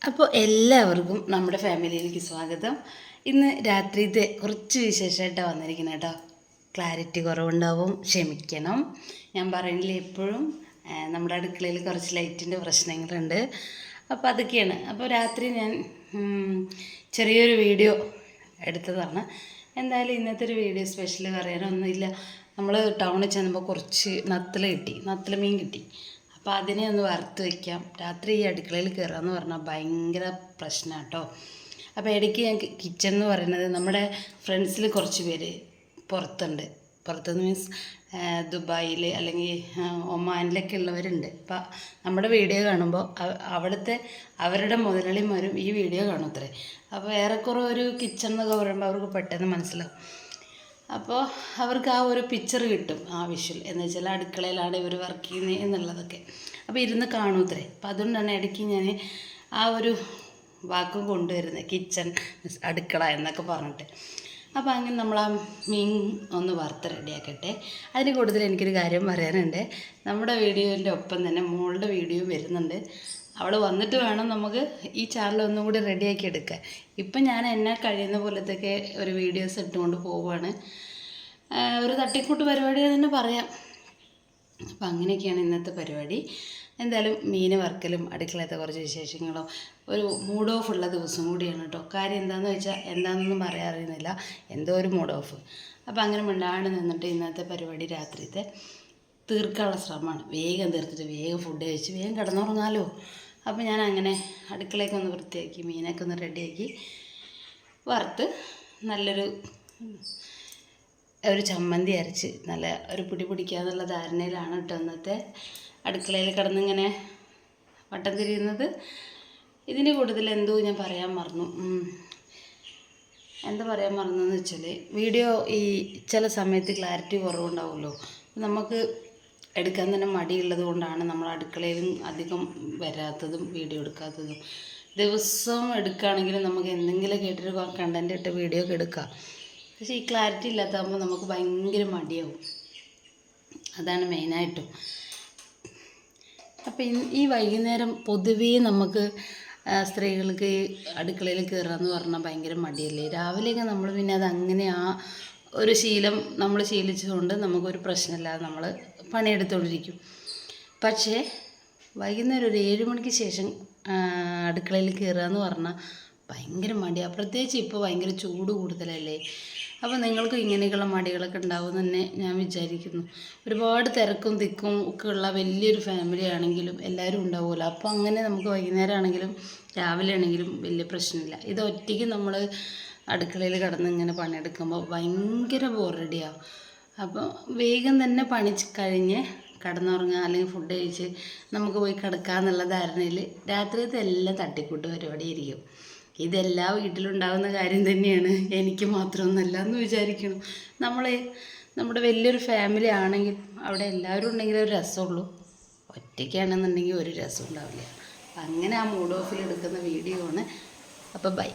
അപ്പോൾ എല്ലാവർക്കും നമ്മുടെ ഫാമിലിയിലേക്ക് സ്വാഗതം. ഇന്ന് രാത്രിത്തെ കുറച്ച് വിശേഷമായിട്ടാണ് വന്നിരിക്കുന്നത് കേട്ടോ. ക്ലാരിറ്റി കുറവുണ്ടാവും, ക്ഷമിക്കണം. ഞാൻ പറയുന്നില്ല, എപ്പോഴും നമ്മുടെ അടുക്കളയിൽ കുറച്ച് ലൈറ്റിൻ്റെ പ്രശ്നങ്ങളുണ്ട്. അപ്പോൾ അതൊക്കെയാണ്. അപ്പോൾ രാത്രി ഞാൻ ചെറിയൊരു വീഡിയോ എടുത്തതാണ്. എന്തായാലും ഇന്നത്തെ ഒരു വീഡിയോ സ്പെഷ്യൽ പറയാനൊന്നുമില്ല. നമ്മൾ ടൗണിൽ ചെന്നപ്പോൾ കുറച്ച് നത്തൽ മീൻ കിട്ടി. അപ്പോൾ അതിനെ ഒന്ന് വറുത്ത് വയ്ക്കാം. രാത്രി ഈ അടുക്കളയിൽ കയറാമെന്ന് പറഞ്ഞാൽ ഭയങ്കര പ്രശ്നമാണ് കേട്ടോ. അപ്പോൾ ഇടയ്ക്ക് ഞാൻ കിച്ചൺ എന്ന് പറയുന്നത് നമ്മുടെ ഫ്രണ്ട്സിൽ കുറച്ച് പേര് പുറത്തുനിന്ന് മീൻസ് ദുബായിൽ അല്ലെങ്കിൽ ഒമാനിലൊക്കെ ഉള്ളവരുണ്ട്. അപ്പോൾ നമ്മുടെ വീഡിയോ കാണുമ്പോൾ അവരുടെ മുതലാളിമാരും ഈ വീഡിയോ കാണും അത്രേ. അപ്പോൾ ഏറെക്കുറെ ഒരു കിച്ചൺ എന്നൊക്കെ പറയുമ്പോൾ അവർക്ക് പെട്ടെന്ന് മനസ്സിലാവും. അപ്പോൾ അവർക്ക് ആ ഒരു പിക്ചർ കിട്ടും, ആ വിഷ്വൽ എന്ന് വെച്ചാൽ അടുക്കളയിലാണ് ഇവർ വർക്ക് ചെയ്യുന്നത് എന്നുള്ളതൊക്കെ. അപ്പോൾ ഇരുന്ന് കാണൂത്രേ. അപ്പോൾ അതുകൊണ്ടാണ് ഇടയ്ക്ക് ഞാൻ ആ ഒരു വാക്ക് കൊണ്ടുവരുന്നത്, കിച്ചൺ അടുക്കള എന്നൊക്കെ പറഞ്ഞിട്ട്. അപ്പോൾ അങ്ങനെ നമ്മൾ ആ മീൻ ഒന്ന് വറുത്ത് റെഡിയാക്കട്ടെ. അതിന് കൂടുതൽ എനിക്കൊരു കാര്യം പറയാനുണ്ട്. നമ്മുടെ വീഡിയോൻ്റെ ഒപ്പം തന്നെ മോളുടെ വീഡിയോ വരുന്നുണ്ട്. അവൾ വന്നിട്ട് വേണം നമുക്ക് ഈ ചാനൽ ഒന്നും കൂടി റെഡിയാക്കി എടുക്കാൻ. ഇപ്പം ഞാൻ എന്നെ കഴിയുന്ന പോലത്തൊക്കെ ഒരു വീഡിയോസ് ഇട്ടുകൊണ്ട് പോവുകയാണ്. ഒരു തട്ടിക്കൂട്ട് പരിപാടി തന്നെ പറയാം. അപ്പം അങ്ങനെയൊക്കെയാണ് ഇന്നത്തെ പരിപാടി. എന്തായാലും മീൻ വറുക്കലും അടുക്കളത്തെ കുറച്ച് വിശേഷങ്ങളും ഒരു മൂഡ് ഓഫ് ഉള്ള ദിവസം കൂടിയാണ് കേട്ടോ. കാര്യം എന്താണെന്ന് വെച്ചാൽ എന്താണെന്നൊന്നും പറയാറിയുന്നില്ല, എന്തോ ഒരു മൂഡ് ഓഫ്. അപ്പോൾ അങ്ങനെ മിണ്ടാണ്ട് നിന്നിട്ട് ഇന്നത്തെ പരിപാടി രാത്രിത്തെ തീർക്കാനുള്ള ശ്രമമാണ്. വേഗം തീർത്തിട്ട് വേഗം ഫുഡ് കഴിച്ച് വേഗം കിടന്നുറങ്ങാമല്ലോ. അപ്പോൾ ഞാൻ അങ്ങനെ അടുക്കളയൊക്കെ ഒന്ന് വൃത്തിയാക്കി മീനൊക്കെ ഒന്ന് റെഡിയാക്കി വറുത്ത് നല്ലൊരു ചമ്മന്തി അരച്ച് നല്ല ഒരു പിടിക്കാന്നുള്ള ധാരണയിലാണ് കേട്ടോ ഇന്നത്തെ അടുക്കളയിൽ കിടന്നിങ്ങനെ വട്ടം തിരിയുന്നത്. ഇതിന് കൂടുതൽ എന്തോ ഞാൻ പറയാൻ മറന്നു. എന്താ പറയാൻ മറന്നെന്ന് വെച്ചാൽ, വീഡിയോ ഈ ചില സമയത്ത് ക്ലാരിറ്റി കുറവുണ്ടാവുമല്ലോ. നമുക്ക് എടുക്കാൻ തന്നെ മടിയുള്ളത് കൊണ്ടാണ് നമ്മൾ അടുക്കളയിലും അധികം വരാത്തതും വീഡിയോ എടുക്കാത്തതും. ദിവസവും എടുക്കുകയാണെങ്കിലും നമുക്ക് എന്തെങ്കിലും കേട്ടൊരു കണ്ടൻറ്റ് ഇട്ട് വീഡിയോ ഒക്കെ എടുക്കാം. പക്ഷേ ഈ ക്ലാരിറ്റി ഇല്ലാത്താകുമ്പോൾ നമുക്ക് ഭയങ്കര മടിയാവും. അതാണ് മെയിനായിട്ടും. അപ്പം ഈ വൈകുന്നേരം പൊതുവേ നമുക്ക് സ്ത്രീകൾക്ക് അടുക്കളയിൽ കയറാമെന്ന് പറഞ്ഞാൽ ഭയങ്കര മടിയല്ലേ. രാവിലെയൊക്കെ നമ്മൾ പിന്നെ അതങ്ങനെ ആ ഒരു ശീലം നമ്മൾ ശീലിച്ചതുകൊണ്ട് നമുക്കൊരു പ്രശ്നമില്ലാതെ നമ്മൾ പണിയെടുത്തുകൊണ്ടിരിക്കും. പക്ഷേ വൈകുന്നേരം ഒരു 7 മണിക്ക് ശേഷം അടുക്കളയിൽ കയറുക എന്ന് പറഞ്ഞാൽ ഭയങ്കര മടിയാണ്. പ്രത്യേകിച്ച് ഇപ്പോൾ ഭയങ്കര ചൂട് കൂടുതലല്ലേ. അപ്പോൾ നിങ്ങൾക്ക് ഇങ്ങനെയൊക്കെയുള്ള മടികളൊക്കെ ഉണ്ടാവും തന്നെ ഞാൻ വിചാരിക്കുന്നു. ഒരുപാട് തിരക്കും തിക്കും ഒക്കെ ഉള്ള വലിയൊരു ഫാമിലി ആണെങ്കിലും എല്ലാവരും ഉണ്ടാവുമല്ലോ. അപ്പോൾ അങ്ങനെ നമുക്ക് വൈകുന്നേരം ആണെങ്കിലും രാവിലെ ആണെങ്കിലും വലിയ പ്രശ്നമില്ല. ഇത് ഒറ്റയ്ക്ക് നമ്മൾ അടുക്കളയിൽ കിടന്ന് ഇങ്ങനെ പണിയെടുക്കുമ്പോൾ ഭയങ്കര ബോറടിയാവും. അപ്പോൾ വേഗം തന്നെ പണി കഴിഞ്ഞ് കിടന്നുറങ്ങുക അല്ലെങ്കിൽ ഫുഡ് കഴിച്ച് നമുക്ക് പോയി കിടക്കാമെന്നുള്ള ധാരണയിൽ രാത്രിയത്തെ എല്ലാം തട്ടിക്കൂട്ട് പരിപാടിയായിരിക്കും. ഇതെല്ലാ വീട്ടിലുണ്ടാകുന്ന കാര്യം തന്നെയാണ്, എനിക്ക് മാത്രമൊന്നുമല്ല എന്ന് വിചാരിക്കണം. നമ്മുടെ വലിയൊരു ഫാമിലി ആണെങ്കിൽ അവിടെ എല്ലാവരും ഉണ്ടെങ്കിൽ ഒരു രസമുള്ളൂ. ഒറ്റയ്ക്കാണെന്നുണ്ടെങ്കിൽ ഒരു രസം ഉണ്ടാവില്ല. അങ്ങനെ ആ മൂഡ് ഓഫിൽ എടുക്കുന്ന വീഡിയോ ആണ്. അപ്പോൾ ബൈ.